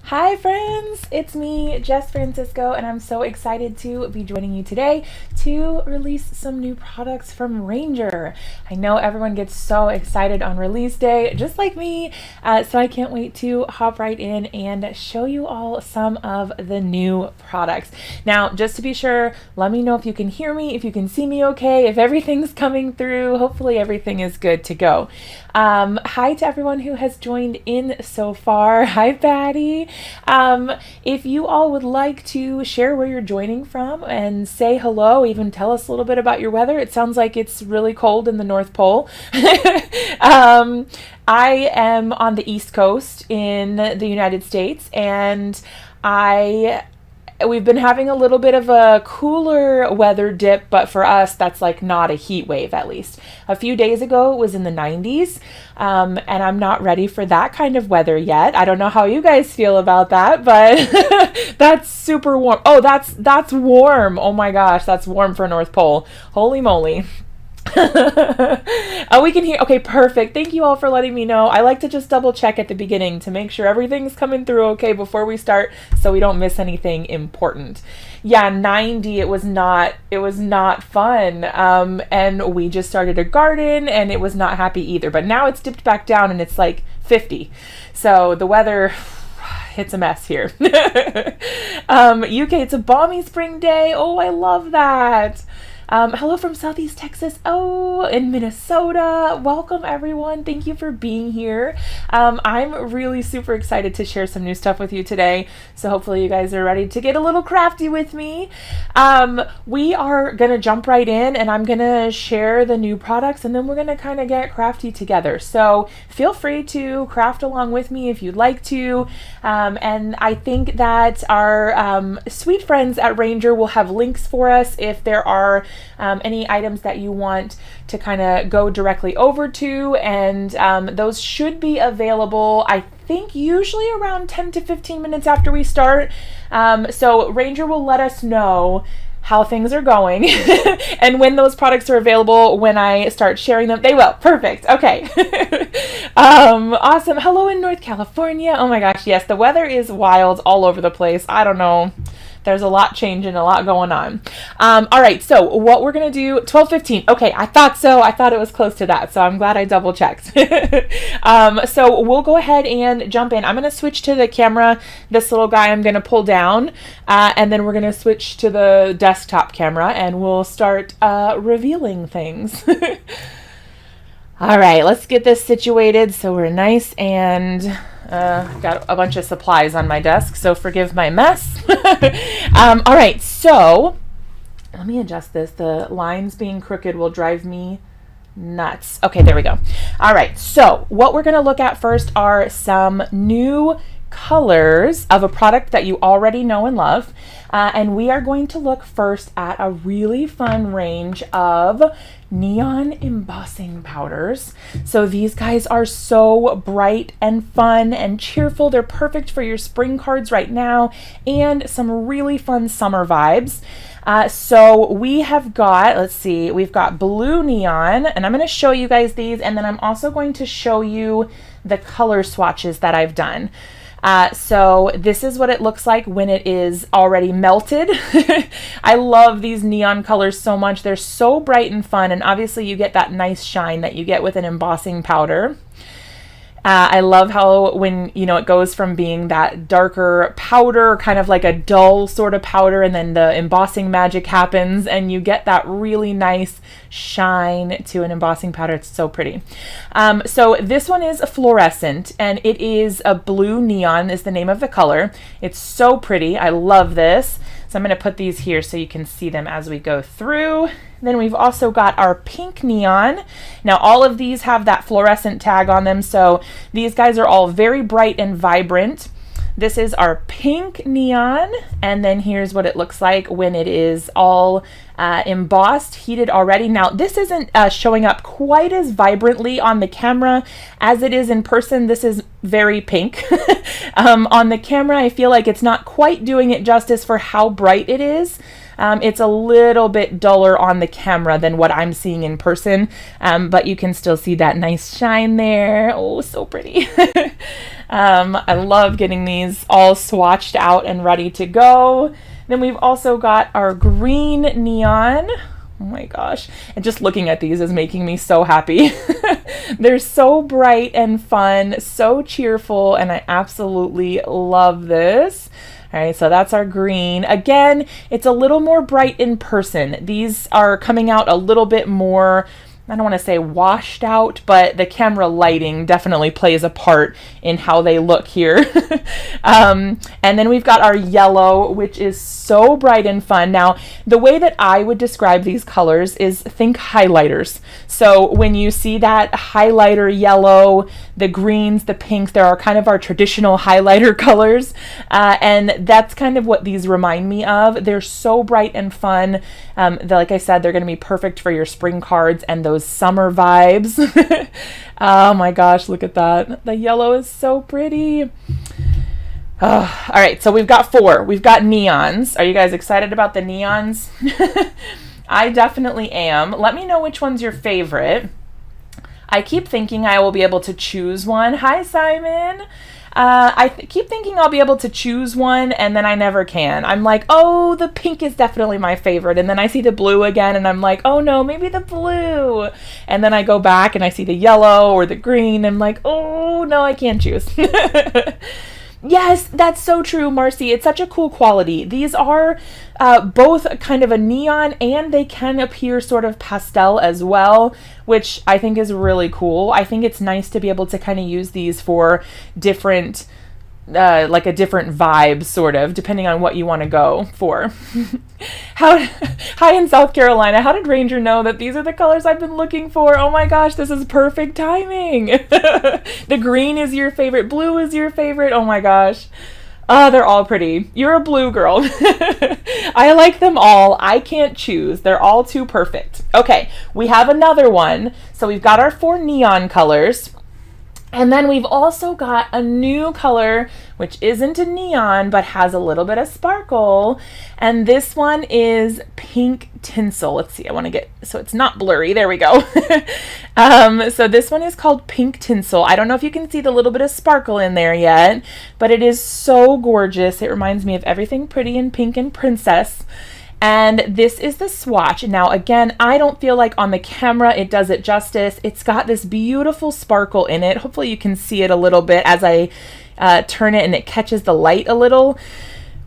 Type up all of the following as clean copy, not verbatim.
Hi friends, it's me, Jess Francisco, and I'm so excited to be joining you today to release some new products from Ranger. I know everyone gets so excited on release day, just like me, so I can't wait to hop right in and show you all some of the new products. Now, just to be sure, let me know if you can hear me, if you can see me okay, if everything's coming through. Hopefully everything is good to go. Hi to everyone who has joined in so far. Hi, Patty. If you all would like to share where you're joining from and say hello, even tell us a little bit about your weather. It sounds like it's really cold in the North Pole. I am on the East Coast in the United States, and we've been having a little bit of a cooler weather dip, but for us, that's like not a heat wave, at least. A few days ago, it was in the 90s, and I'm not ready for that kind of weather yet. I don't know how you guys feel about that, but that's super warm. Oh, that's warm. Oh my gosh, that's warm for North Pole. Holy moly. Oh, we can hear. Okay, perfect. Thank you all for letting me know. I like to just double check at the beginning to make sure everything's coming through okay before we start, so we don't miss anything important. Yeah, 90. It was not fun. And we just started a garden, and it was not happy either. But now it's dipped back down, and it's like 50. So the weather. It's a mess here. UK, it's a balmy spring day. Oh, I love that. Hello from Southeast Texas. Oh, in Minnesota. Welcome, everyone. Thank you for being here. I'm really super excited to share some new stuff with you today. So hopefully you guys are ready to get a little crafty with me. We are going to jump right in, and I'm going to share the new products, and then we're going to kind of get crafty together. So feel free to craft along with me if you'd like to. And I think that our sweet friends at Ranger will have links for us if there are any items that you want to kind of go directly over to, and those should be available, I think, usually around 10 to 15 minutes after we start. So Ranger will let us know how things are going and when those products are available. When I start sharing them, they will. Perfect. Okay. Awesome. Hello in North California. Oh my gosh, yes, the weather is wild all over the place. I don't know. There's a lot changing, a lot going on. All right, so what we're going to do, 12:15. Okay, I thought so. I thought it was close to that, so I'm glad I double checked. So we'll go ahead and jump in. I'm going to switch to the camera. This little guy I'm going to pull down, and then we're going to switch to the desktop camera, and we'll start revealing things. All right, let's get this situated so we're nice and got a bunch of supplies on my desk, so forgive my mess. All right, so let me adjust this. The lines being crooked will drive me nuts. Okay, there we go. All right, so what we're going to look at first are some new colors of a product that you already know and love. And we are going to look first at a really fun range of neon embossing powders. So these guys are so bright and fun and cheerful. They're perfect for your spring cards right now, and some really fun summer vibes. So we have got, let's see, we've got blue neon, and I'm going to show you guys these, and then I'm also going to show you the color swatches that I've done. So this is what it looks like when it is already melted. I love these neon colors so much. They're so bright and fun, and obviously you get that nice shine that you get with an embossing powder. I love how when, it goes from being that darker powder, kind of like a dull sort of powder, and then the embossing magic happens and you get that really nice shine to an embossing powder. It's so pretty. So this one is a fluorescent, and it is a blue neon is the name of the color. It's so pretty. I love this. So I'm going to put these here so you can see them as we go through. Then we've also got our pink neon. Now all of these have that fluorescent tag on them, so these guys are all very bright and vibrant. This is our pink neon, and then here's what it looks like when it is all embossed, heated already. Now this isn't showing up quite as vibrantly on the camera as it is in person. This is very pink. On the camera, I feel like it's not quite doing it justice for how bright it is. It's a little bit duller on the camera than what I'm seeing in person, but you can still see that nice shine there. Oh, so pretty. I love getting these all swatched out and ready to go. Then we've also got our green neon. Oh my gosh. And just looking at these is making me so happy. They're so bright and fun, so cheerful, and I absolutely love this. All right, so that's our green. Again, it's a little more bright in person. These are coming out a little bit more, I don't want to say washed out, but the camera lighting definitely plays a part in how they look here. And then we've got our yellow, which is so bright and fun. Now, the way that I would describe these colors is think highlighters. So when you see that highlighter yellow, the greens, the pinks, there are kind of our traditional highlighter colors. And that's kind of what these remind me of. They're so bright and fun. Like I said, they're going to be perfect for your spring cards and those summer vibes. Oh my gosh, look at that. The yellow is so pretty. Oh, all right, so we've got 4. We've got neons. Are you guys excited about the neons? I definitely am. Let me know which one's your favorite. I keep thinking I will be able to choose one. Hi, Simon. I keep thinking I'll be able to choose one, and then I never can. I'm like, oh, the pink is definitely my favorite. And then I see the blue again, and I'm like, oh no, maybe the blue. And then I go back and I see the yellow or the green. And I'm like, oh no, I can't choose. Yes, that's so true, Marcy. It's such a cool quality. These are both kind of a neon, and they can appear sort of pastel as well, which I think is really cool. I think it's nice to be able to kind of use these for different, like a different vibe, sort of, depending on what you want to go for. Hi in South Carolina. How did Ranger know that these are the colors I've been looking for? Oh my gosh, this is perfect timing. The green is your favorite. Blue is your favorite. Oh my gosh. Oh, they're all pretty. You're a blue girl. I like them all. I can't choose. They're all too perfect. Okay, we have another one. So we've got our 4 neon colors. And then we've also got a new color, which isn't a neon, but has a little bit of sparkle. And this one is pink tinsel. Let's see, I want to get, so it's not blurry. There we go. So this one is called pink tinsel. I don't know if you can see the little bit of sparkle in there yet, but it is so gorgeous. It reminds me of everything pretty and pink and princess. And this is the swatch. Now, again, I don't feel like on the camera it does it justice. It's got this beautiful sparkle in it. Hopefully you can see it a little bit as I turn it and it catches the light a little.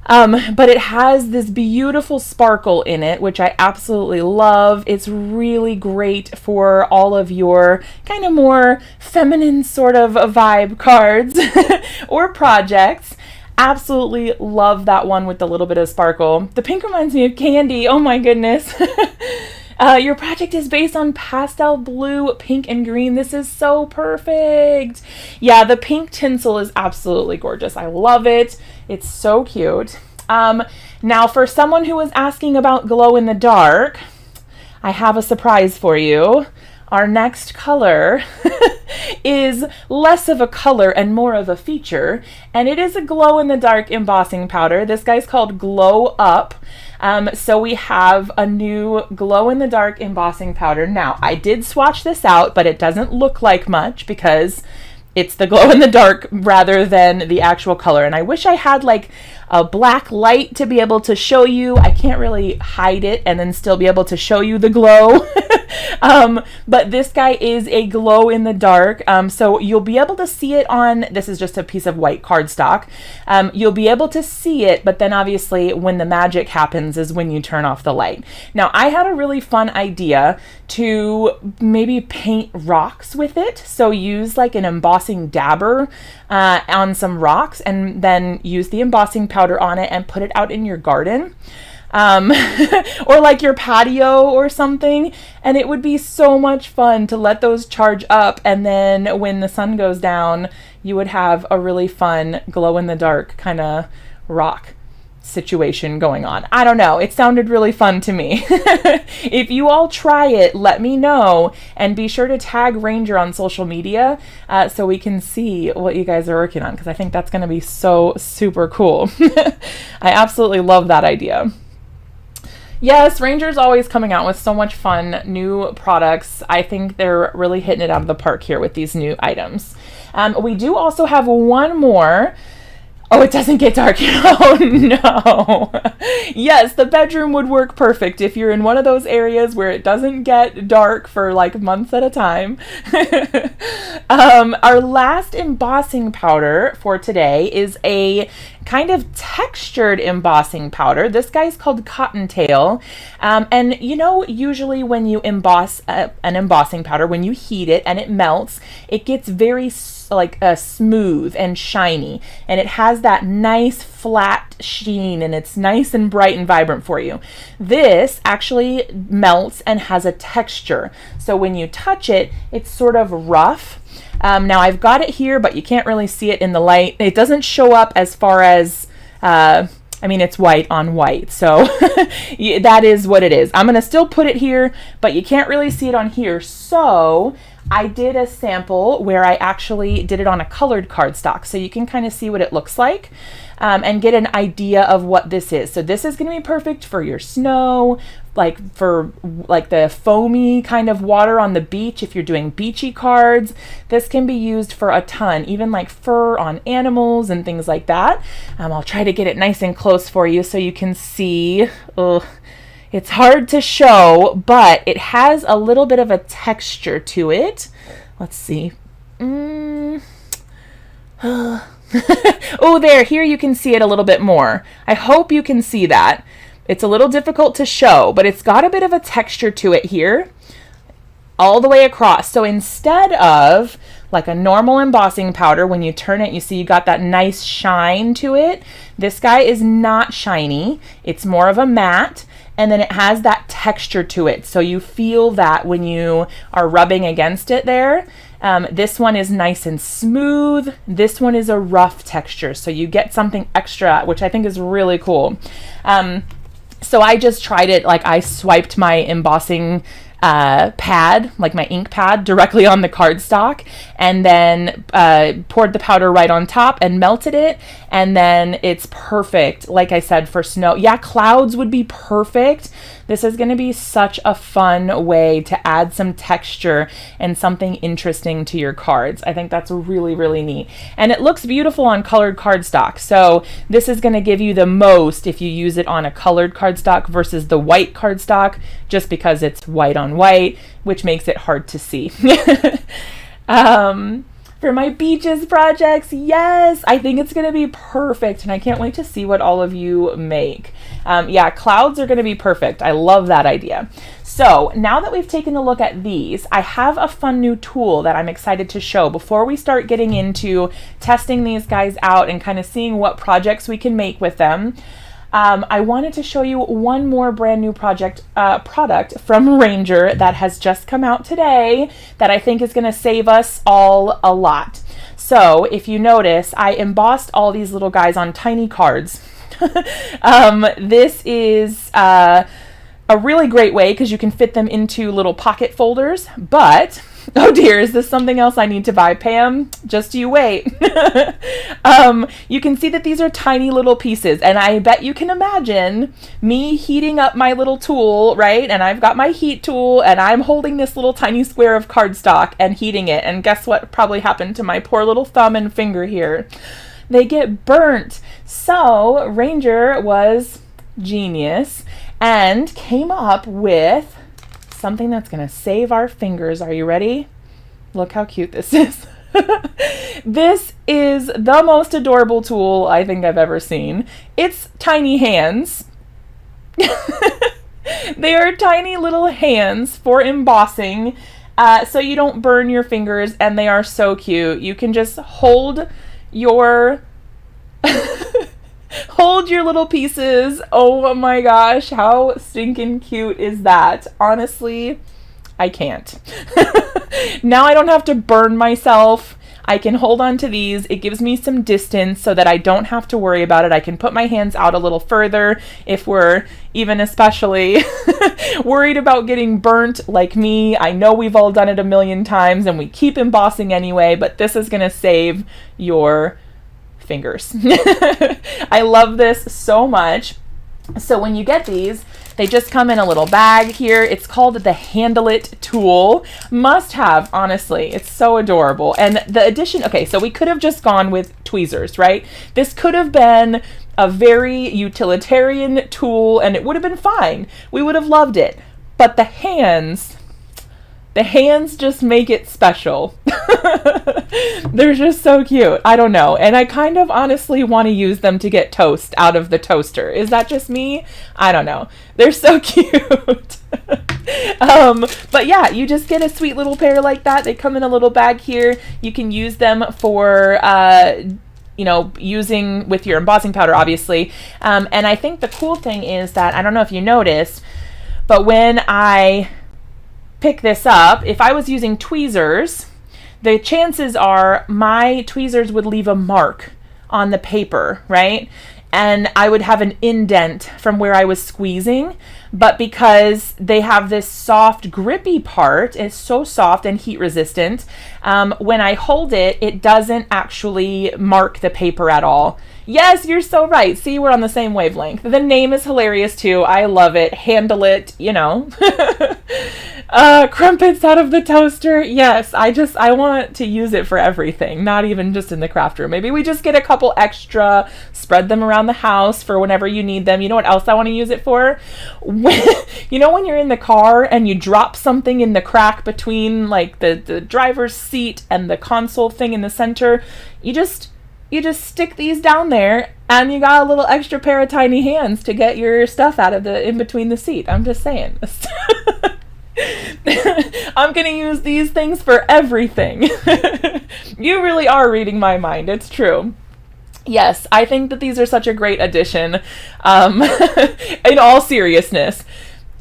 But it has this beautiful sparkle in it, which I absolutely love. It's really great for all of your kind of more feminine sort of vibe cards or projects. Absolutely love that one with the little bit of sparkle. The pink reminds me of candy. Oh my goodness. Your project is based on pastel blue, pink, and green. This is so perfect. Yeah, the pink tinsel is absolutely gorgeous. I love it. It's so cute. Now, for someone who was asking about glow in the dark, I have a surprise for you. Our next color is less of a color and more of a feature, and it is a glow-in-the-dark embossing powder. This guy's called Glow Up. So we have a new glow-in-the-dark embossing powder. Now, I did swatch this out, but it doesn't look like much because it's the glow-in-the-dark rather than the actual color. And I wish I had like a black light to be able to show you. I can't really hide it and then still be able to show you the glow. But this guy is a glow in the dark. So you'll be able to see it on, this is just a piece of white cardstock. You'll be able to see it, but then obviously when the magic happens is when you turn off the light. Now, I had a really fun idea to maybe paint rocks with it. So use like an embossing dabber on some rocks and then use the embossing powder on it and put it out in your garden. Or like your patio or something, and it would be so much fun to let those charge up, and then when the sun goes down you would have a really fun glow in the dark kind of rock situation going on. I don't know, it sounded really fun to me. If you all try it, let me know, and be sure to tag Ranger on social media so we can see what you guys are working on, because I think that's going to be so super cool. I absolutely love that idea. Yes, Ranger's always coming out with so much fun new products. I think they're really hitting it out of the park here with these new items. We do also have one more. Oh, it doesn't get dark. Oh, no. Yes, the bedroom would work perfect if you're in one of those areas where it doesn't get dark for like months at a time. Our last embossing powder for today is a kind of textured embossing powder. This guy's called Cottontail. And you know, usually when you emboss an embossing powder, when you heat it and it melts, it gets very smooth and shiny, and it has that nice flat sheen, and it's nice and bright and vibrant for you. This actually melts and has a texture, so when you touch it, it's sort of rough. Now I've got it here, but you can't really see it in the light. It doesn't show up as far as I mean, it's white on white, so that is what it is. I'm gonna still put it here, but you can't really see it on here, so I did a sample where I actually did it on a colored cardstock, so you can kind of see what it looks like and get an idea of what this is. So this is going to be perfect for your snow, for the foamy kind of water on the beach if you're doing beachy cards. This can be used for a ton, even like fur on animals and things like that. I'll try to get it nice and close for you so you can see. Ugh. It's hard to show, but it has a little bit of a texture to it. Let's see. Oh, there, here you can see it a little bit more. I hope you can see that. It's a little difficult to show, but it's got a bit of a texture to it here, all the way across. So instead of like a normal embossing powder, when you turn it, you see you got that nice shine to it. This guy is not shiny. It's more of a matte. And then it has that texture to it. So you feel that when you are rubbing against it there. This one is nice and smooth. This one is a rough texture. So you get something extra, which I think is really cool. So I just tried it, like I swiped my embossing pad, like my ink pad, directly on the cardstock, and then poured the powder right on top and melted it, and then it's perfect, like I said, for snow. Yeah, clouds would be perfect. This is going to be such a fun way to add some texture and something interesting to your cards. I think that's really, really neat. And it looks beautiful on colored cardstock. So this is going to give you the most if you use it on a colored cardstock versus the white cardstock, just because it's white on white, which makes it hard to see. For my beaches projects, yes, I think it's going to be perfect, and I can't wait to see what all of you make. Yeah, clouds are going to be perfect. I love that idea. So now that we've taken a look at these, I have a fun new tool that I'm excited to show before we start getting into testing these guys out and kind of seeing what projects we can make with them. I wanted to show you one more brand new product from Ranger that has just come out today that I think is going to save us all a lot. So if you notice, I embossed all these little guys on tiny cards. This is a really great way because you can fit them into little pocket folders, but oh dear, is this something else I need to buy? Pam, just you wait. You can see that these are tiny little pieces, and I bet you can imagine me heating up my little tool, right? And I've got my heat tool, and I'm holding this little tiny square of cardstock and heating it, and guess what probably happened to my poor little thumb and finger here? They get burnt. So Ranger was genius and came up with something that's going to save our fingers. Are you ready? Look how cute this is. This is the most adorable tool I think I've ever seen. It's tiny hands. They are tiny little hands for embossing, so you don't burn your fingers, and they are so cute. You can just hold your hold your little pieces. Oh my gosh, how stinking cute is that? Honestly, I can't. Now I don't have to burn myself. I can hold on to these. It gives me some distance so that I don't have to worry about it. I can put my hands out a little further if we're even especially worried about getting burnt like me. I know we've all done it a million times and we keep embossing anyway, but this is going to save your fingers. I love this so much. So when you get these, They just come in a little bag here. It's called the Handle It tool. Must have, honestly. It's so adorable. And the addition, okay, so we could have just gone with tweezers, right? This could have been a very utilitarian tool and it would have been fine. We would have loved it. But the hands just make it special. They're just so cute. I don't know. And I kind of honestly want to use them to get toast out of the toaster. Is that just me? I don't know. They're so cute. But yeah, you just get a sweet little pair like that. They come in a little bag here. You can use them for, using with your embossing powder, obviously. And I think the cool thing is that, I don't know if you noticed, but when I pick this up, if I was using tweezers, the chances are my tweezers would leave a mark on the paper, right? And I would have an indent from where I was squeezing. But because they have this soft, grippy part, it's so soft and heat resistant, when I hold it, it doesn't actually mark the paper at all. Yes, you're so right. See, we're on the same wavelength. The name is hilarious too. I love it. Handle it, Crumpets out of the toaster. Yes, I want to use it for everything, not even just in the craft room. Maybe we just get a couple extra, spread them around the house for whenever you need them. You know what else I want to use it for? When you're in the car and you drop something in the crack between like the driver's seat and the console thing in the center, you just stick these down there and you got a little extra pair of tiny hands to get your stuff out of in between the seat. I'm just saying. I'm going to use these things for everything. You really are reading my mind. It's true. Yes, I think that these are such a great addition. In all seriousness,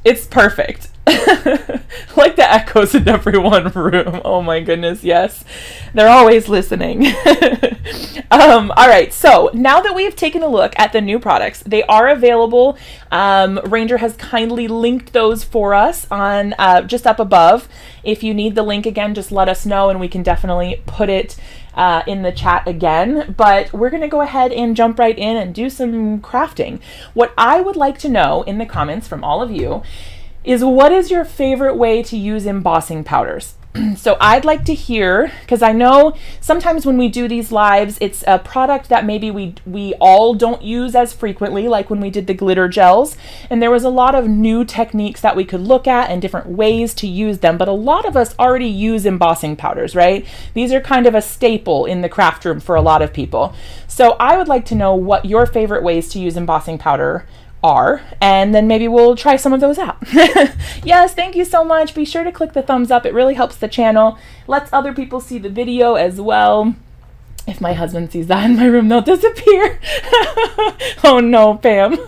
it's perfect. Like the echoes in every one room. Oh my goodness, yes. They're always listening. All right, so now that we've taken a look at the new products, they are available. Ranger has kindly linked those for us on just up above. If you need the link again, just let us know and we can definitely put it in the chat again. But we're going to go ahead and jump right in and do some crafting. What I would like to know in the comments from all of you is, what is your favorite way to use embossing powders? So I'd like to hear, because I know sometimes when we do these lives, it's a product that maybe we all don't use as frequently, like when we did the glitter gels, and there was a lot of new techniques that we could look at and different ways to use them, but a lot of us already use embossing powders, right? These are kind of a staple in the craft room for a lot of people. So I would like to know what your favorite ways to use embossing powder are, and then maybe we'll try some of those out. Yes, thank you so much. Be sure to click the thumbs up. It really helps the channel, lets other people see the video as well. If my husband sees that in my room, they'll disappear. Oh no, Pam.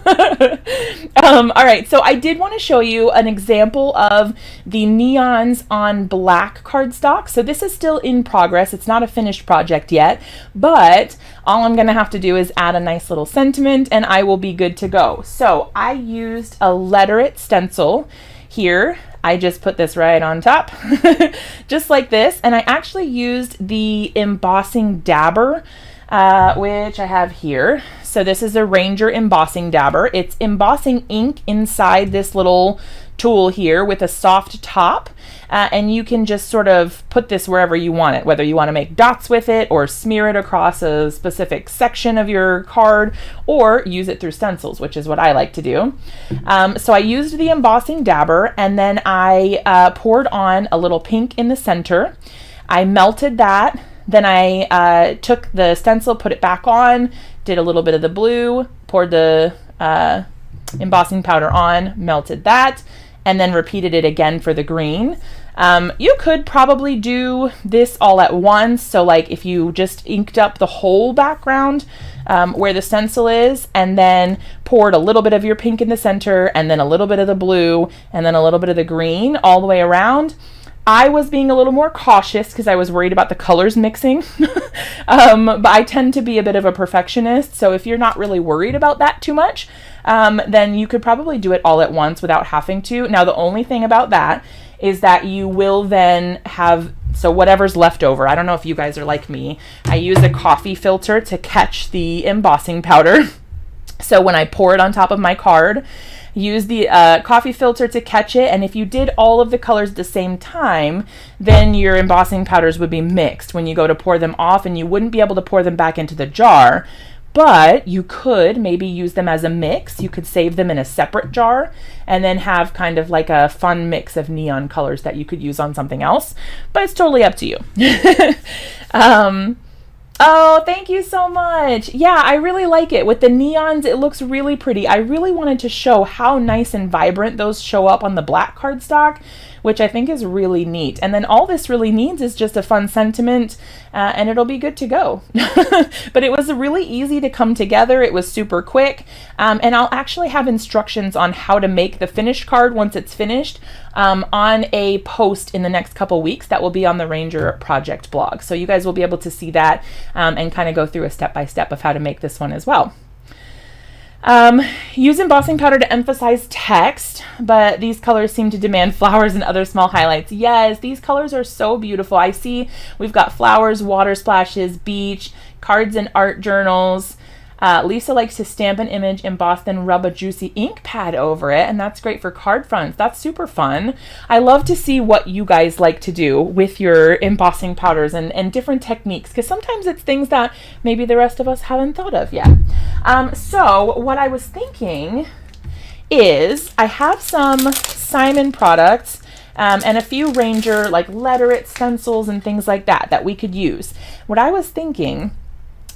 All right, so I did want to show you an example of the neons on black cardstock. So this is still in progress. It's not a finished project yet, but all I'm going to have to do is add a nice little sentiment and I will be good to go. So I used a Letter It stencil here. I just put this right on top, just like this. And I actually used the embossing dabber, which I have here. So this is a Ranger embossing dabber. It's embossing ink inside this little tool here with a soft top. And you can just sort of put this wherever you want it, whether you want to make dots with it or smear it across a specific section of your card or use it through stencils, which is what I like to do. So I used the embossing dabber and then I poured on a little pink in the center. I melted that. Then I took the stencil, put it back on, did a little bit of the blue, poured the embossing powder on, melted that, and then repeated it again for the green. You could probably do this all at once. So like if you just inked up the whole background where the stencil is and then poured a little bit of your pink in the center and then a little bit of the blue and then a little bit of the green all the way around. I was being a little more cautious because I was worried about the colors mixing. But I tend to be a bit of a perfectionist. So if you're not really worried about that too much, then you could probably do it all at once without having to. Now, the only thing about that is that you will then have, so whatever's left over, I don't know if you guys are like me, I use a coffee filter to catch the embossing powder. So when I pour it on top of my card, use the coffee filter to catch it, and if you did all of the colors at the same time, then your embossing powders would be mixed when you go to pour them off, and you wouldn't be able to pour them back into the jar. But you could maybe use them as a mix. You could save them in a separate jar and then have kind of like a fun mix of neon colors that you could use on something else. But it's totally up to you. Oh, thank you so much. Yeah, I really like it. With the neons, it looks really pretty. I really wanted to show how nice and vibrant those show up on the black cardstock, which I think is really neat. And then all this really needs is just a fun sentiment, and it'll be good to go. But it was really easy to come together. It was super quick. And I'll actually have instructions on how to make the finished card once it's finished on a post in the next couple weeks that will be on the Ranger Project blog. So you guys will be able to see that and kind of go through a step-by-step of how to make this one as well. Use embossing powder to emphasize text, but these colors seem to demand flowers and other small highlights. Yes, these colors are so beautiful. I see we've got flowers, water splashes, beach, cards and art journals. Lisa likes to stamp an image, emboss, then rub a juicy ink pad over it, and that's great for card fronts. That's super fun. I love to see what you guys like to do with your embossing powders and different techniques, because sometimes it's things that maybe the rest of us haven't thought of yet. So what I was thinking is I have some Simon products and a few Ranger like letter it stencils and things like that that we could use. What I was thinking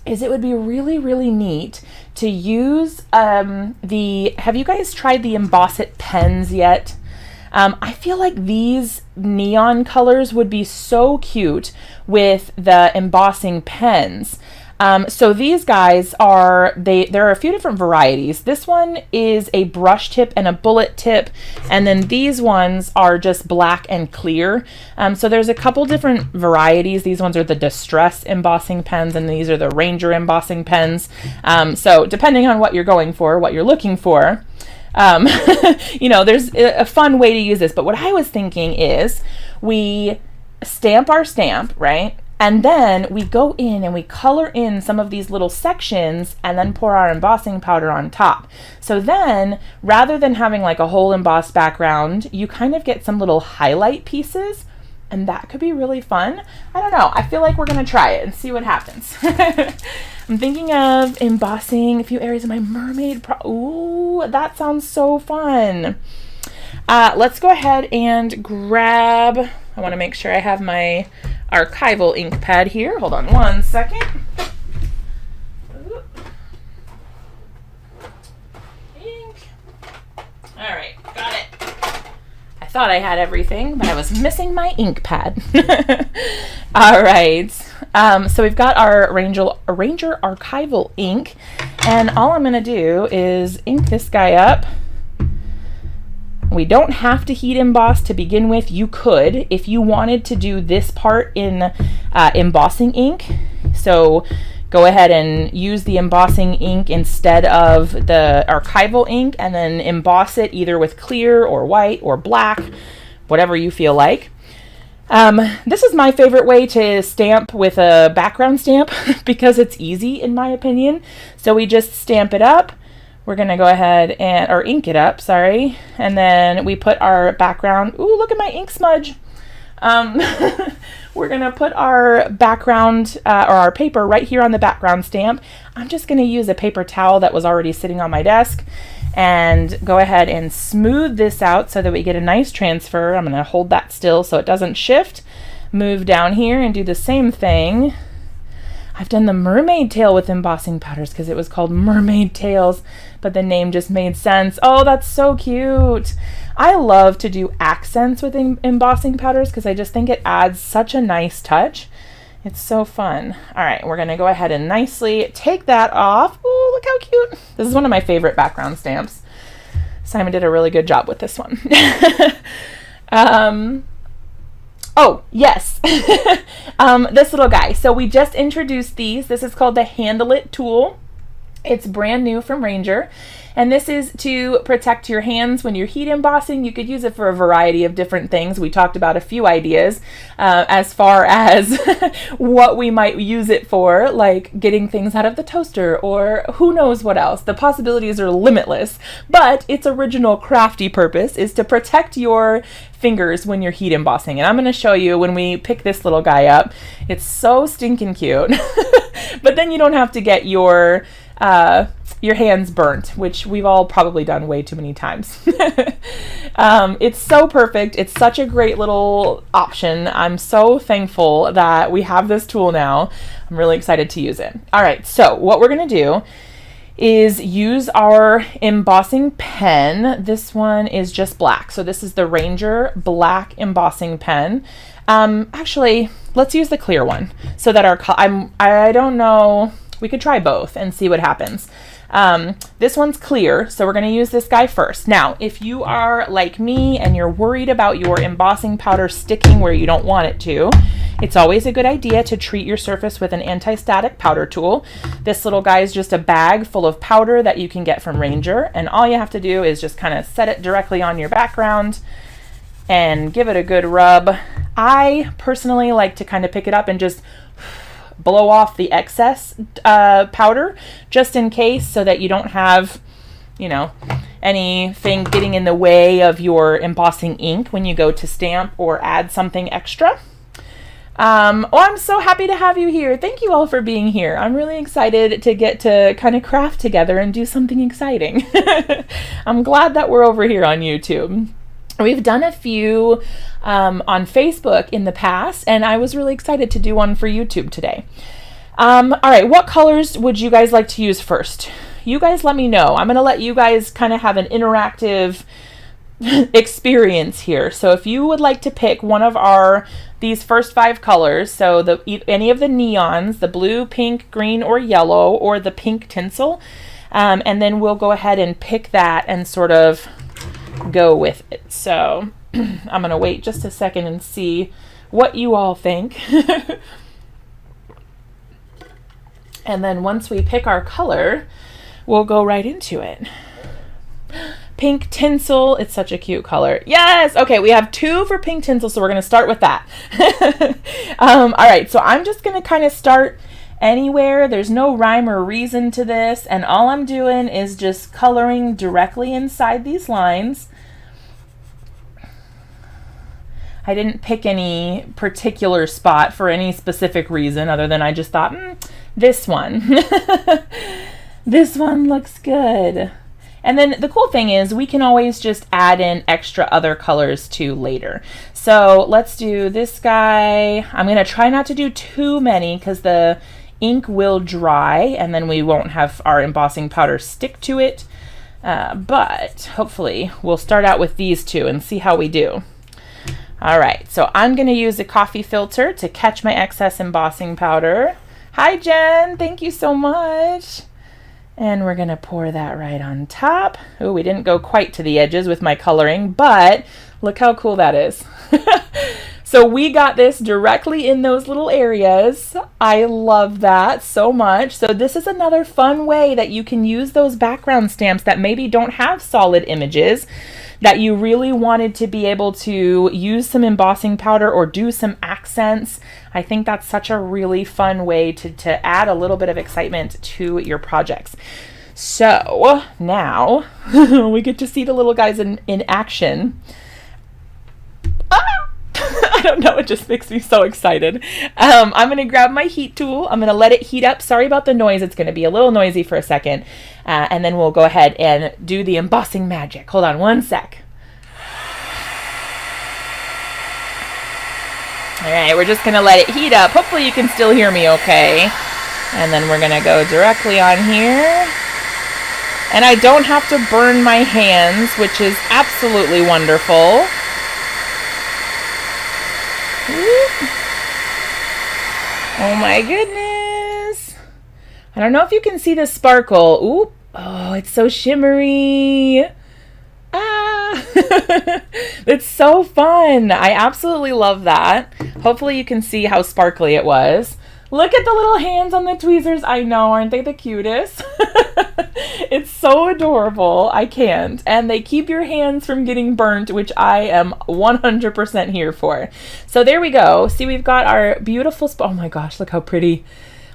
is it would be really, really neat to use have you guys tried the Emboss It pens yet? I feel like these neon colors would be so cute with the embossing pens. So these guys are, there are a few different varieties. This one is a brush tip and a bullet tip, and then these ones are just black and clear. So there's a couple different varieties. These ones are the Distress embossing pens, and these are the Ranger embossing pens. So depending on what you're going for, what you're looking for, you know, there's a fun way to use this. But what I was thinking is we stamp our stamp, right? And then we go in and we color in some of these little sections and then pour our embossing powder on top. So then, rather than having like a whole embossed background, you kind of get some little highlight pieces, and that could be really fun. I don't know. I feel like we're going to try it and see what happens. I'm thinking of embossing a few areas of my mermaid. Ooh, that sounds so fun. Let's go ahead and grab, I want to make sure I have my archival ink pad here. Hold on one second. Ink. All right, got it. I thought I had everything, but I was missing my ink pad. All right. So we've got our Ranger archival ink, and all I'm going to do is ink this guy up. We don't have to heat emboss to begin with. You could if you wanted to do this part in embossing ink. So go ahead and use the embossing ink instead of the archival ink, and then emboss it either with clear or white or black, whatever you feel like. This is my favorite way to stamp with a background stamp because it's easy in my opinion. So we just stamp it up. We're going to go ahead and, or ink it up, sorry. And then we put our background, ooh, look at my ink smudge. We're going to put our background or our paper right here on the background stamp. I'm just going to use a paper towel that was already sitting on my desk and go ahead and smooth this out so that we get a nice transfer. I'm going to hold that still so it doesn't shift. Move down here and do the same thing. I've done the mermaid tail with embossing powders because it was called Mermaid Tails, but the name just made sense. Oh, that's so cute. I love to do accents with embossing powders because I just think it adds such a nice touch. It's so fun. All right, we're gonna go ahead and nicely take that off. Ooh, look how cute. This is one of my favorite background stamps. Simon did a really good job with this one. Oh, yes. This little guy. So we just introduced these. This is called the Handle It tool. It's brand new from Ranger, and this is to protect your hands when you're heat embossing. You could use it for a variety of different things. We talked about a few ideas as far as what we might use it for, like getting things out of the toaster or who knows what else. The possibilities are limitless, but its original crafty purpose is to protect your fingers when you're heat embossing. And I'm going to show you when we pick this little guy up. It's so stinking cute, but then you don't have to get your hands burnt, which we've all probably done way too many times. It's so perfect. It's such a great little option. I'm so thankful that we have this tool now. I'm really excited to use it. All right, so what we're going to do is use our embossing pen. This one is just black. So this is the Ranger black embossing pen. Actually, let's use the clear one so that I don't know, we could try both and see what happens. This one's clear, so we're going to use this guy first. Now, if you are like me and you're worried about your embossing powder sticking where you don't want it to, it's always a good idea to treat your surface with an anti-static powder tool. This little guy is just a bag full of powder that you can get from Ranger, and all you have to do is just kind of set it directly on your background and give it a good rub. I personally like to kind of pick it up and just blow off the excess powder just in case, so that you don't have, you know, anything getting in the way of your embossing ink when you go to stamp or add something extra. I'm so happy to have you here. Thank you all for being here. I'm really excited to get to kind of craft together and do something exciting. I'm glad that we're over here on YouTube. We've done a few on Facebook in the past, and I was really excited to do one for YouTube today. All right, what colors would you guys like to use first? You guys let me know. I'm going to let you guys kind of have an interactive experience here. So if you would like to pick one of these first 5 colors, so any of the neons, the blue, pink, green, or yellow, or the pink tinsel, and then we'll go ahead and pick that and sort of go with it. So I'm going to wait just a second and see what you all think. And then once we pick our color, we'll go right into it. Pink tinsel, it's such a cute color. Yes, okay, we have 2 for pink tinsel, so we're going to start with that. All right, so I'm just going to kind of start anywhere. There's no rhyme or reason to this, and all I'm doing is just coloring directly inside these lines. I didn't pick any particular spot for any specific reason other than I just thought, this one. This one looks good. And then the cool thing is we can always just add in extra other colors too later. So let's do this guy. I'm going to try not to do too many because the ink will dry and then we won't have our embossing powder stick to it. But hopefully we'll start out with these 2 and see how we do. All right, so I'm going to use a coffee filter to catch my excess embossing powder. Hi, Jen. Thank you so much. And we're going to pour that right on top. Oh, we didn't go quite to the edges with my coloring, but look how cool that is. So we got this directly in those little areas. I love that so much. So this is another fun way that you can use those background stamps that maybe don't have solid images, that you really wanted to be able to use some embossing powder or do some accents. I think that's such a really fun way to add a little bit of excitement to your projects. So now we get to see the little guys in action. I don't know, it just makes me so excited. I'm going to grab my heat tool. I'm going to let it heat up. Sorry about the noise. It's going to be a little noisy for a second. And then we'll go ahead and do the embossing magic. Hold on one sec. All right, we're just going to let it heat up. Hopefully you can still hear me okay. And then we're going to go directly on here. And I don't have to burn my hands, which is absolutely wonderful. Oh my goodness. I don't know if you can see the sparkle. Oop. Oh, it's so shimmery. Ah. It's so fun. I absolutely love that. Hopefully you can see how sparkly it was. Look at the little hands on the tweezers. I know, aren't they the cutest? It's so adorable. I can't. And they keep your hands from getting burnt, which I am 100% here for. So there we go. See, we've got our beautiful, oh my gosh, look how pretty.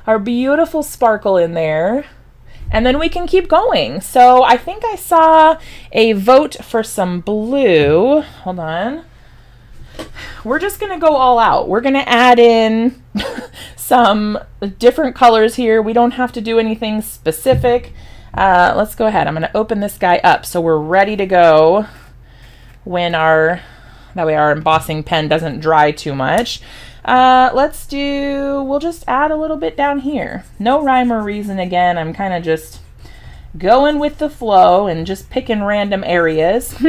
Our beautiful sparkle in there. And then we can keep going. So I think I saw a vote for some blue. Hold on. We're just going to go all out. We're going to add in some different colors here. We don't have to do anything specific. Let's go ahead. I'm going to open this guy up so we're ready to go when that way our embossing pen doesn't dry too much. We'll just add a little bit down here. No rhyme or reason again. I'm kind of just going with the flow and just picking random areas.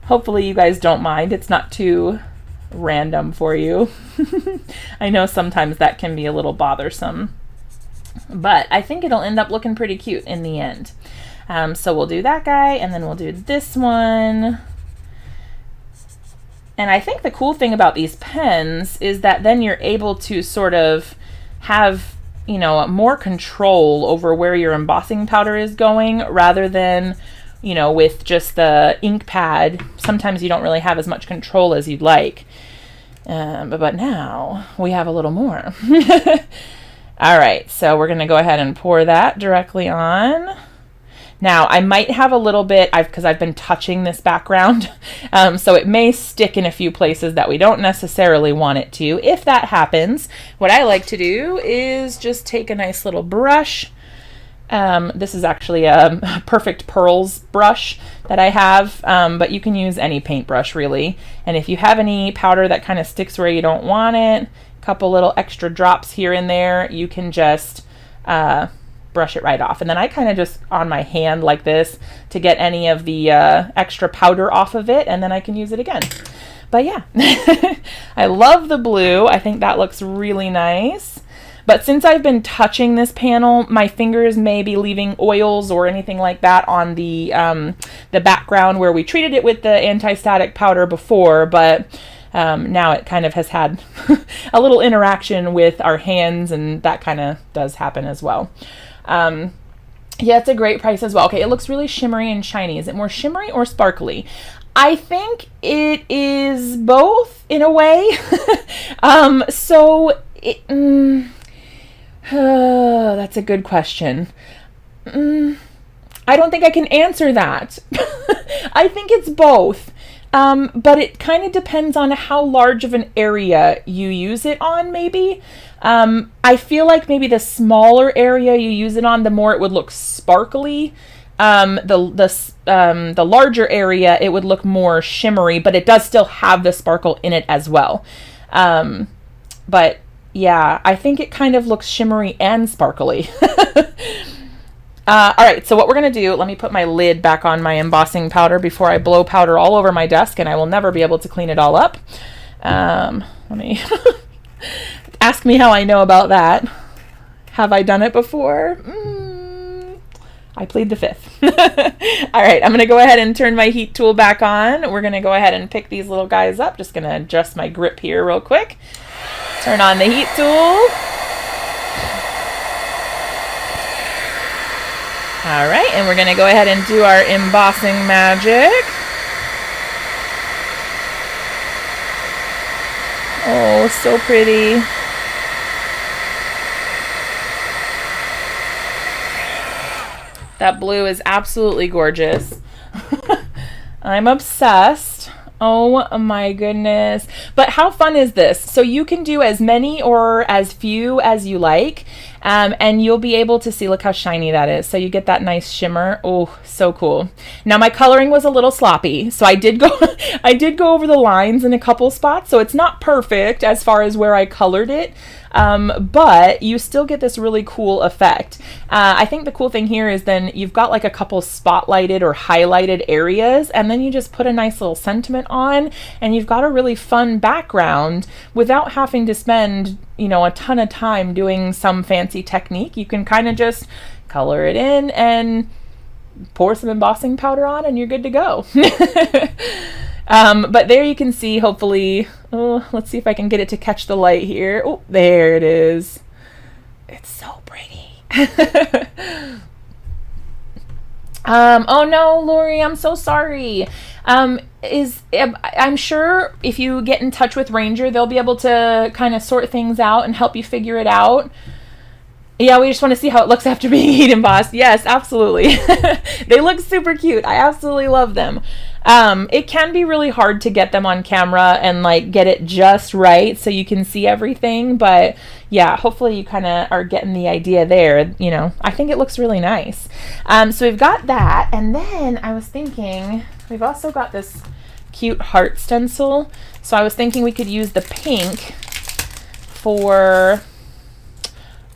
Hopefully you guys don't mind. It's not too random for you. I know sometimes that can be a little bothersome, but I think it'll end up looking pretty cute in the end. So we'll do that guy, and then we'll do this one. And I think the cool thing about these pens is that then you're able to sort of have, you know, more control over where your embossing powder is going, rather than, you know, with just the ink pad. Sometimes you don't really have as much control as you'd like. But now we have a little more. All right, so we're going to go ahead and pour that directly on. Now, I might have a little bit, because I've been touching this background, so it may stick in a few places that we don't necessarily want it to. If that happens, what I like to do is just take a nice little brush. This is actually a Perfect Pearls brush that I have, but you can use any paintbrush really. And if you have any powder that kind of sticks where you don't want it, a couple little extra drops here and there, you can just brush it right off. And then I kind of just on my hand like this to get any of the extra powder off of it, and then I can use it again. But yeah, I love the blue. I think that looks really nice. But since I've been touching this panel, my fingers may be leaving oils or anything like that on the background where we treated it with the anti-static powder before, but now it kind of has had a little interaction with our hands, and that kind of does happen as well. Yeah, it's a great price as well. Okay, it looks really shimmery and shiny. Is it more shimmery or sparkly? I think it is both in a way. That's a good question. I don't think I can answer that. I think it's both. But it kind of depends on how large of an area you use it on, maybe. I feel like maybe the smaller area you use it on, the more it would look sparkly. The larger area, it would look more shimmery, but it does still have the sparkle in it as well. But yeah, I think it kind of looks shimmery and sparkly. All right, so what we're going to do, let me put my lid back on my embossing powder before I blow powder all over my desk, and I will never be able to clean it all up. Let me ask me how I know about that. Have I done it before? I plead the fifth. All right, I'm going to go ahead and turn my heat tool back on. We're going to go ahead and pick these little guys up. Just going to adjust my grip here real quick. Turn on the heat tool. All right, and we're going to go ahead and do our embossing magic. Oh, so pretty. That blue is absolutely gorgeous. I'm obsessed. Oh my goodness. But how fun is this? So you can do as many or as few as you like, and you'll be able to see, look how shiny that is. So you get that nice shimmer. Oh, so cool. Now my coloring was a little sloppy, so I did go over the lines in a couple spots, so it's not perfect as far as where I colored it. But you still get this really cool effect. I think the cool thing here is then you've got like a couple spotlighted or highlighted areas, and then you just put a nice little sentiment on, and you've got a really fun background without having to spend, you know, a ton of time doing some fancy technique. You can kind of just color it in and pour some embossing powder on, and you're good to go. But there you can see, hopefully, oh, let's see if I can get it to catch the light here. Oh, there it is. It's so pretty. Oh no, Lori, I'm so sorry. I'm sure if you get in touch with Ranger, they'll be able to kind of sort things out and help you figure it out. Yeah, we just want to see how it looks after being heat embossed. Yes, absolutely. They look super cute. I absolutely love them. It can be really hard to get them on camera and like get it just right so you can see everything. But yeah, hopefully you kind of are getting the idea there. You know, I think it looks really nice. So we've got that. And then I was thinking we've also got this cute heart stencil. So I was thinking we could use the pink for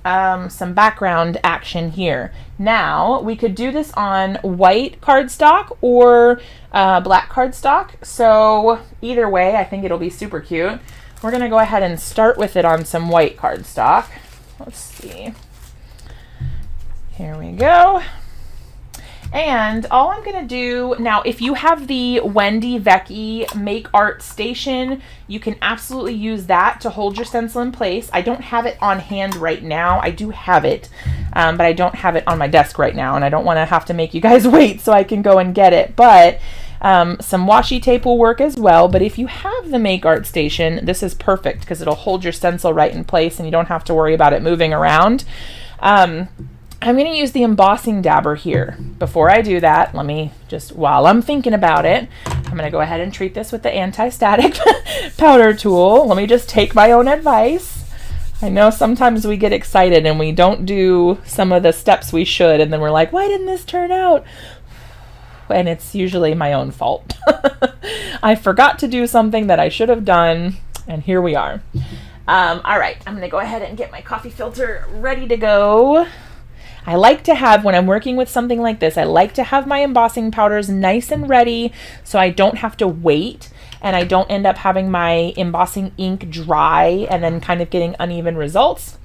some background action here. Now we could do this on white cardstock or black cardstock. So either way, I think it'll be super cute. We're gonna go ahead and start with it on some white cardstock. Let's see. Here we go. And all I'm going to do now, if you have the Wendy Vecchi Make Art Station, you can absolutely use that to hold your stencil in place. I don't have it on hand right now. I do have it, but I don't have it on my desk right now, and I don't want to have to make you guys wait so I can go and get it. But some washi tape will work as well. But if you have the Make Art Station, this is perfect because it'll hold your stencil right in place and you don't have to worry about it moving around. I'm going to use the embossing dabber here. Before I do that, let me just, while I'm thinking about it, I'm going to go ahead and treat this with the anti-static powder tool. Let me just take my own advice. I know sometimes we get excited and we don't do some of the steps we should, and then we're like, why didn't this turn out? And it's usually my own fault. I forgot to do something that I should have done, and here we are. All right, I'm going to go ahead and get my coffee filter ready to go. I like to have, when I'm working with something like this, I like to have my embossing powders nice and ready so I don't have to wait and I don't end up having my embossing ink dry and then kind of getting uneven results.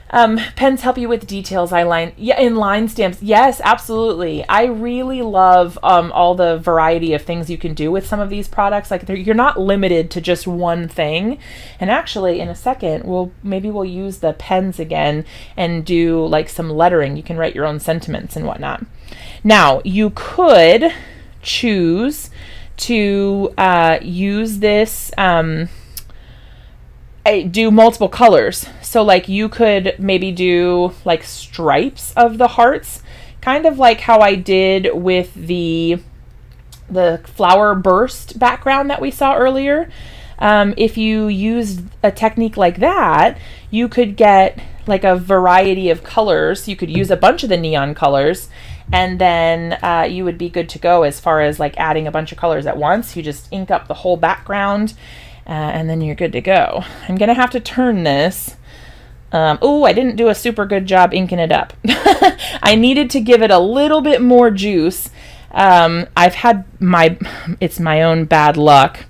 Pens help you with details, in line stamps. Yes, absolutely. I really love all the variety of things you can do with some of these products. Like you're not limited to just one thing. And actually, in a second, maybe we'll use the pens again and do like some lettering. You can write your own sentiments and whatnot. Now, you could choose to use this. Do multiple colors. So like you could maybe do like stripes of the hearts, kind of like how I did with the flower burst background that we saw earlier. If you used a technique like that, you could get like a variety of colors. You could use a bunch of the neon colors, and then you would be good to go as far as like adding a bunch of colors at once. You just ink up the whole background, and then you're good to go. I'm gonna have to turn this. Oh, I didn't do a super good job inking it up. I needed to give it a little bit more juice. I've had it's my own bad luck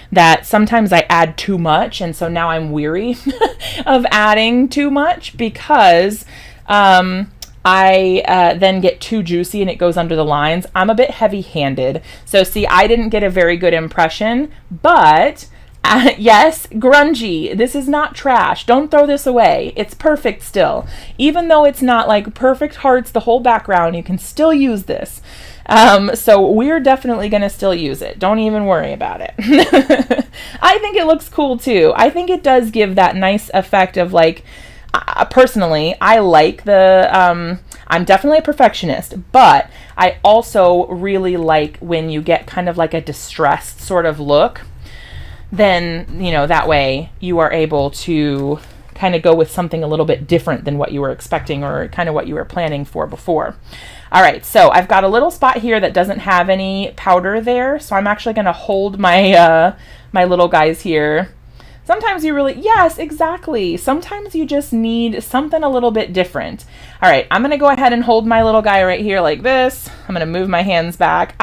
that sometimes I add too much, and so now I'm weary of adding too much because I then get too juicy and it goes under the lines. I'm a bit heavy-handed. So see, I didn't get a very good impression, but yes, grungy. This is not trash. Don't throw this away. It's perfect still. Even though it's not like perfect hearts, the whole background, you can still use this. So we're definitely going to still use it. Don't even worry about it. I think it looks cool too. I think it does give that nice effect of like, personally, I like I'm definitely a perfectionist, but I also really like when you get kind of like a distressed sort of look. Then, that way you are able to kind of go with something a little bit different than what you were expecting or kind of what you were planning for before. All right, so I've got a little spot here that doesn't have any powder there, so I'm actually going to hold my my little guys here. Sometimes yes, exactly. Sometimes you just need something a little bit different. All right, I'm going to go ahead and hold my little guy right here like this. I'm going to move my hands back.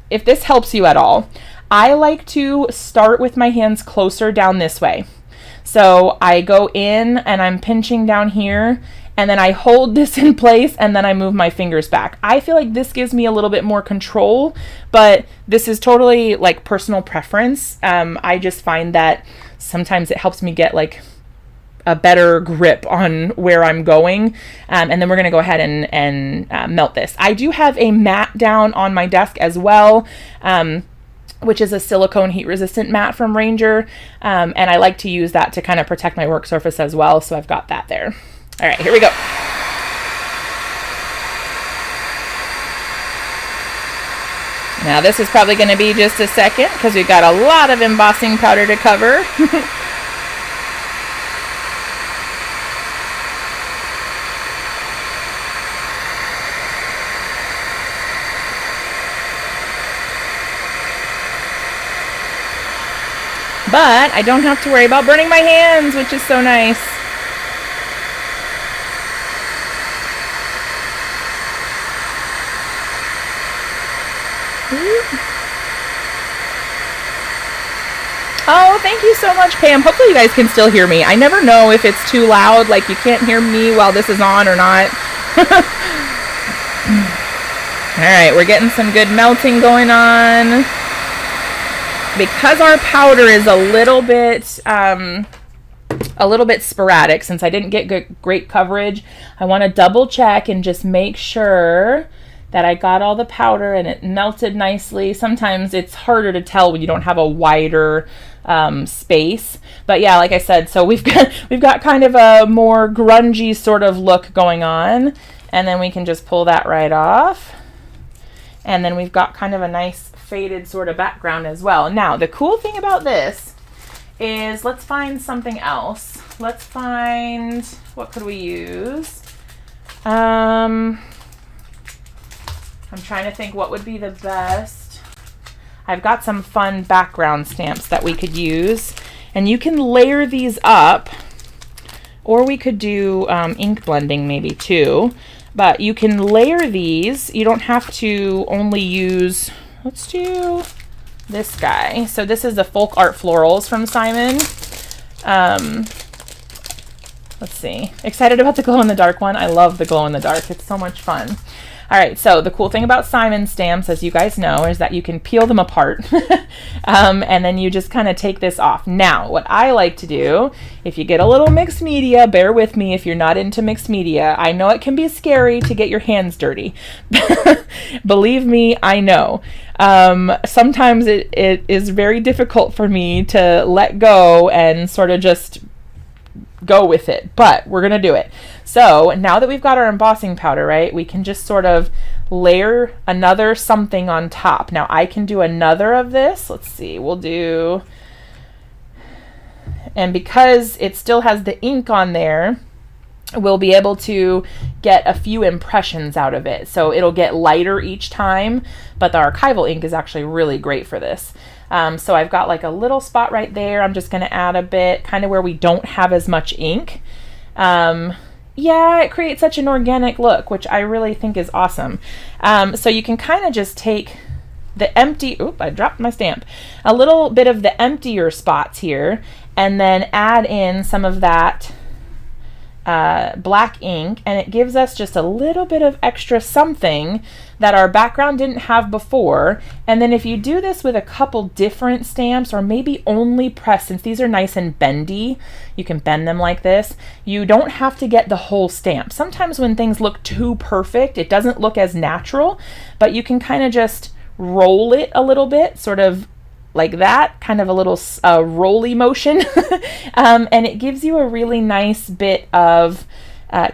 If this helps you at all, I like to start with my hands closer down this way. So I go in and I'm pinching down here, and then I hold this in place, and then I move my fingers back. I feel like this gives me a little bit more control, but this is totally like personal preference. I just find that sometimes it helps me get like a better grip on where I'm going. And then we're going to go ahead and melt this. I do have a mat down on my desk as well, which is a silicone heat resistant mat from Ranger. And I like to use that to kind of protect my work surface as well. So I've got that there. All right, here we go. Now this is probably going to be just a second because we've got a lot of embossing powder to cover. But I don't have to worry about burning my hands, which is so nice. Oh, thank you so much, Pam. Hopefully you guys can still hear me. I never know if it's too loud, like you can't hear me while this is on or not. All right, we're getting some good melting going on. Because our powder is a little bit sporadic, since I didn't get great coverage, I want to double check and just make sure that I got all the powder and it melted nicely. Sometimes it's harder to tell when you don't have a wider space. But yeah, like I said, so we've got kind of a more grungy sort of look going on, and then we can just pull that right off. And then we've got kind of a nice faded sort of background as well. Now, the cool thing about this is, let's find something else. Let's find, what could we use? I'm trying to think what would be the best. I've got some fun background stamps that we could use, and you can layer these up, or we could do ink blending maybe too, but you can layer these. You don't have to only use, let's do this guy. So this is the Folk Art Florals from Simon. Let's see. Excited about the glow in the dark one. I love the glow in the dark. It's so much fun. All right, so the cool thing about Simon stamps, as you guys know, is that you can peel them apart and then you just kind of take this off. Now, what I like to do, if you get a little mixed media, bear with me if you're not into mixed media. I know it can be scary to get your hands dirty. Believe me, I know. Sometimes it is very difficult for me to let go and sort of just go with it, but we're gonna do it. So now that we've got our embossing powder, right, we can just sort of layer another something on top. Now I can do another of this. Let's see, we'll do, and because it still has the ink on there, we'll be able to get a few impressions out of it. So it'll get lighter each time, but the archival ink is actually really great for this. So I've got like a little spot right there. I'm just going to add a bit kind of where we don't have as much ink. Yeah, it creates such an organic look, which I really think is awesome. So you can kind of just take the empty, oop, I dropped my stamp, a little bit of the emptier spots here, and then add in some of that black ink, and it gives us just a little bit of extra something that our background didn't have before. And then if you do this with a couple different stamps, or maybe only press, since these are nice and bendy, you can bend them like this, you don't have to get the whole stamp. Sometimes when things look too perfect, it doesn't look as natural, but you can kind of just roll it a little bit, sort of like that, kind of a little rolly motion. And it gives you a really nice bit of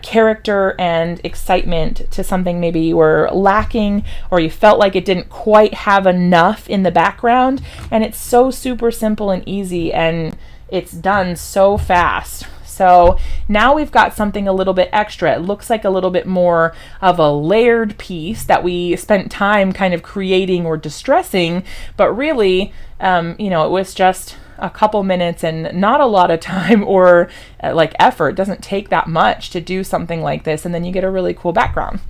character and excitement to something maybe you were lacking, or you felt like it didn't quite have enough in the background. And it's so super simple and easy, and it's done so fast. So now we've got something a little bit extra. It looks like a little bit more of a layered piece that we spent time kind of creating or distressing, but really, you know, it was just a couple minutes and not a lot of time or like effort. It doesn't take that much to do something like this, and then you get a really cool background.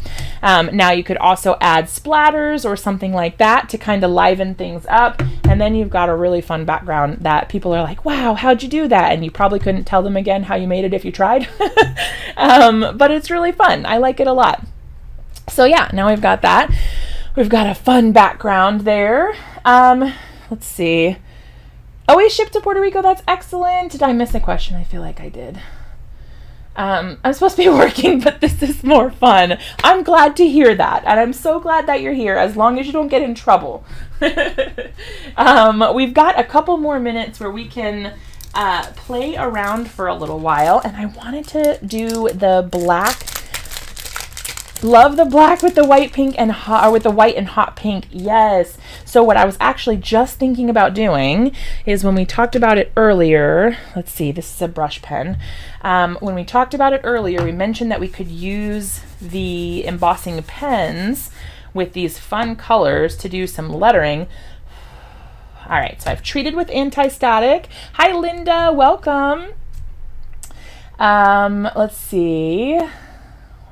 Now you could also add splatters or something like that to kind of liven things up, And then you've got a really fun background that people are like, wow, how'd you do that? And you probably couldn't tell them again how you made it if you tried. But it's really fun. I like it a lot. So yeah, now we've got that. We've got a fun background there. Let's see. Always shipped to Puerto Rico. That's excellent. Did I miss a question? I feel like I did. I'm supposed to be working, but this is more fun. I'm glad to hear that. And I'm so glad that you're here, as long as you don't get in trouble. We've got a couple more minutes where we can play around for a little while. And I wanted to do the black. Love the black with the white pink and hot, or with the white and hot pink. Yes. So what I was actually just thinking about doing is, when we talked about it earlier, let's see, this is a brush pen. When we talked about it earlier, we mentioned that we could use the embossing pens with these fun colors to do some lettering. All right, so I've treated with anti-static. Hi, Linda, welcome. Let's see.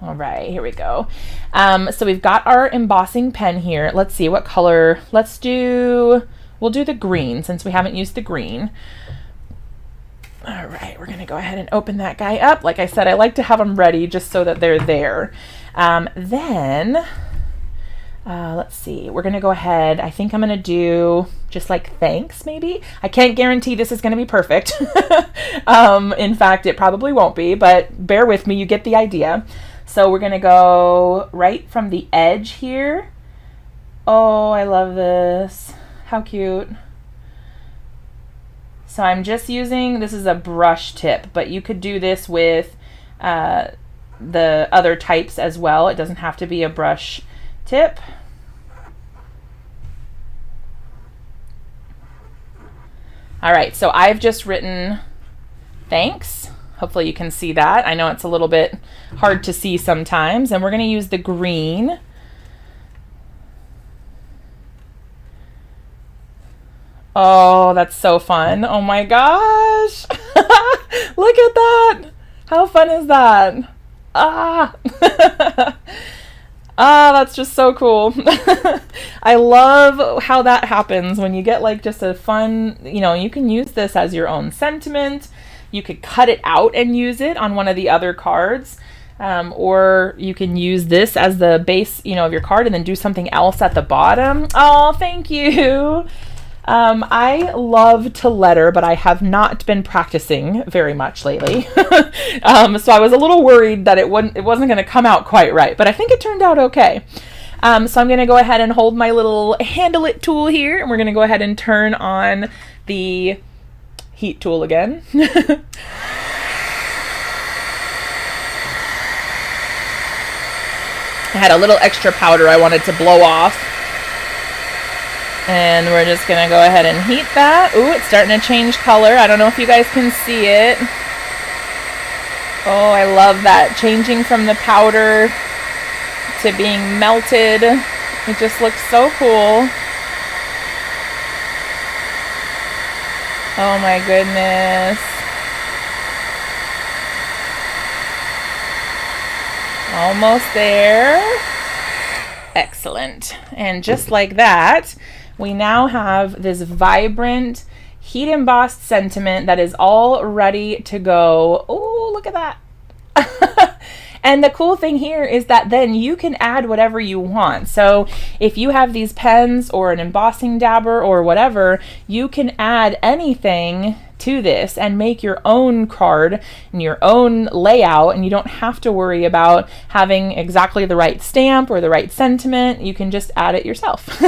All right, here we go. So we've got our embossing pen here. Let's see what color. We'll do the green, since we haven't used the green. All right, we're gonna go ahead and open that guy up. Like I said, I like to have them ready just so that they're there. Let's see, we're gonna go ahead. I think I'm gonna do just like thanks, maybe. I can't guarantee this is gonna be perfect. In fact, it probably won't be, but bear with me, you get the idea. So we're going to go right from the edge here. Oh, I love this. How cute. So I'm just using, this is a brush tip, but you could do this with the other types as well. It doesn't have to be a brush tip. All right, so I've just written thanks. Hopefully you can see that. I know it's a little bit hard to see sometimes. And we're going to use the green. Oh, that's so fun. Oh my gosh. Look at that. How fun is that? Ah. That's just so cool. I love how that happens when you get like just a fun, you can use this as your own sentiment. You could cut it out and use it on one of the other cards. Or you can use this as the base, of your card, and then do something else at the bottom. Oh, thank you. I love to letter, but I have not been practicing very much lately. So I was a little worried that it wasn't going to come out quite right, but I think it turned out okay. So I'm going to go ahead and hold my little handle it tool here, and we're going to go ahead and turn on the heat tool again. I had a little extra powder I wanted to blow off. And we're just going to go ahead and heat that. Ooh, it's starting to change color. I don't know if you guys can see it. Oh, I love that. Changing from the powder to being melted. It just looks so cool. Oh my goodness. Almost there. Excellent. And just like that, we now have this vibrant, heat embossed sentiment that is all ready to go. Oh, look at that. And the cool thing here is that then you can add whatever you want. So if you have these pens or an embossing dabber or whatever, you can add anything to this and make your own card and your own layout, and you don't have to worry about having exactly the right stamp or the right sentiment. You can just add it yourself.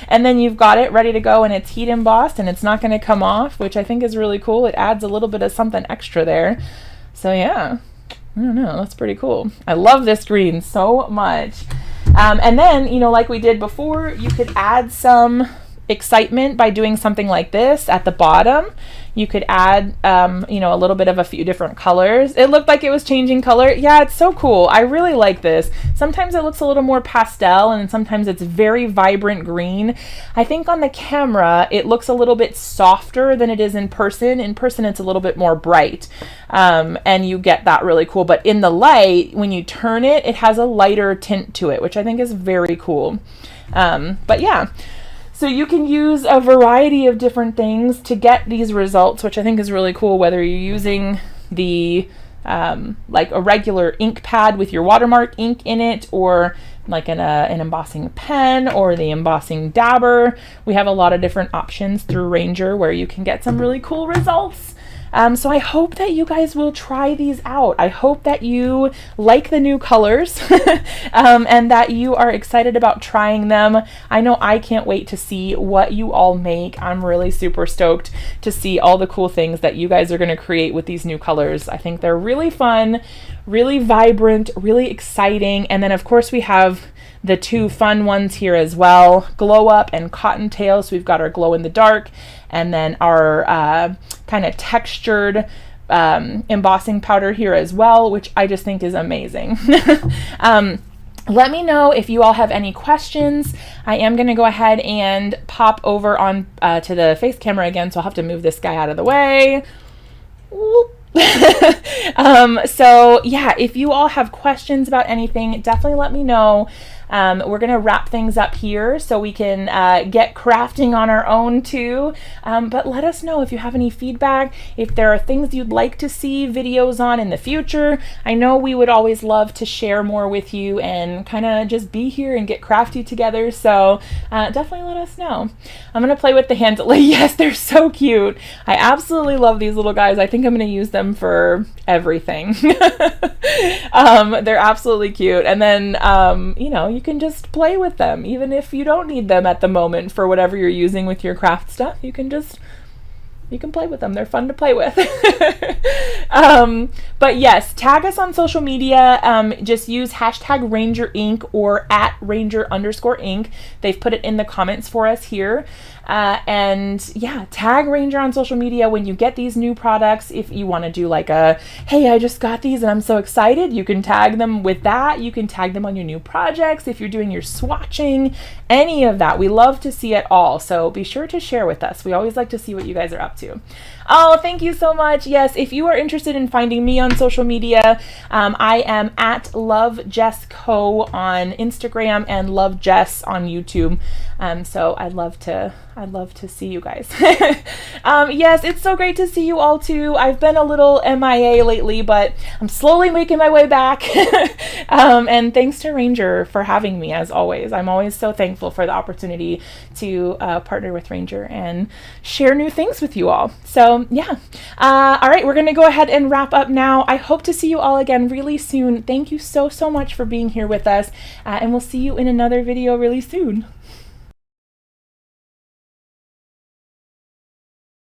And then you've got it ready to go, and it's heat embossed and it's not going to come off, which I think is really cool. It adds a little bit of something extra there. So yeah. I don't know, that's pretty cool. I love this green so much. And then, like we did before, you could add some excitement by doing something like this at the bottom. You could add, a little bit of a few different colors. It looked like it was changing color. Yeah, it's so cool. I really like this. Sometimes it looks a little more pastel, and sometimes it's very vibrant green. I think on the camera, it looks a little bit softer than it is in person. In person, it's a little bit more bright, and you get that really cool. But in the light, when you turn it, it has a lighter tint to it, which I think is very cool. But yeah. So you can use a variety of different things to get these results, which I think is really cool, whether you're using the like a regular ink pad with your watermark ink in it, or like an embossing pen or the embossing dabber. We have a lot of different options through Ranger where you can get some really cool results. So I hope that you guys will try these out. I hope that you like the new colors and that you are excited about trying them. I know I can't wait to see what you all make. I'm really super stoked to see all the cool things that you guys are going to create with these new colors. I think they're really fun, really vibrant, really exciting. And then of course we have the two fun ones here as well, Glow Up and Cottontail. So we've got our glow in the dark, and then our kind of textured embossing powder here as well, which I just think is amazing. Let me know if you all have any questions. I am going to go ahead and pop over on to the face camera again, so I'll have to move this guy out of the way. So yeah, if you all have questions about anything, definitely let me know. We're going to wrap things up here so we can get crafting on our own too. But let us know if you have any feedback, if there are things you'd like to see videos on in the future. I know we would always love to share more with you and kind of just be here and get crafty together. So definitely let us know. I'm going to play with the hands. Yes, they're so cute. I absolutely love these little guys. I think I'm going to use them for everything. They're absolutely cute. And then, you know, you can just play with them even if you don't need them at the moment for whatever you're using with your craft stuff. You can play with them. They're fun to play with. But yes, tag us on social media. Just use hashtag Ranger Ink or at Ranger_Ink. They've put it in the comments for us here. And yeah, tag Ranger on social media when you get these new products. If you want to do like a, hey, I just got these and I'm so excited, you can tag them with that. You can tag them on your new projects. If you're doing your swatching, any of that, we love to see it all. So be sure to share with us. We always like to see what you guys are up to. Oh, thank you so much. Yes, if you are interested in finding me on social media, I am at LoveJessCo on Instagram and LoveJess on YouTube. So I'd love to see you guys. Yes, it's so great to see you all too. I've been a little MIA lately, but I'm slowly making my way back. And thanks to Ranger for having me as always. I'm always so thankful for the opportunity to partner with Ranger and share new things with you all. So yeah. All right, we're going to go ahead and wrap up now. I hope to see you all again really soon. Thank you so much for being here with us. And we'll see you in another video really soon.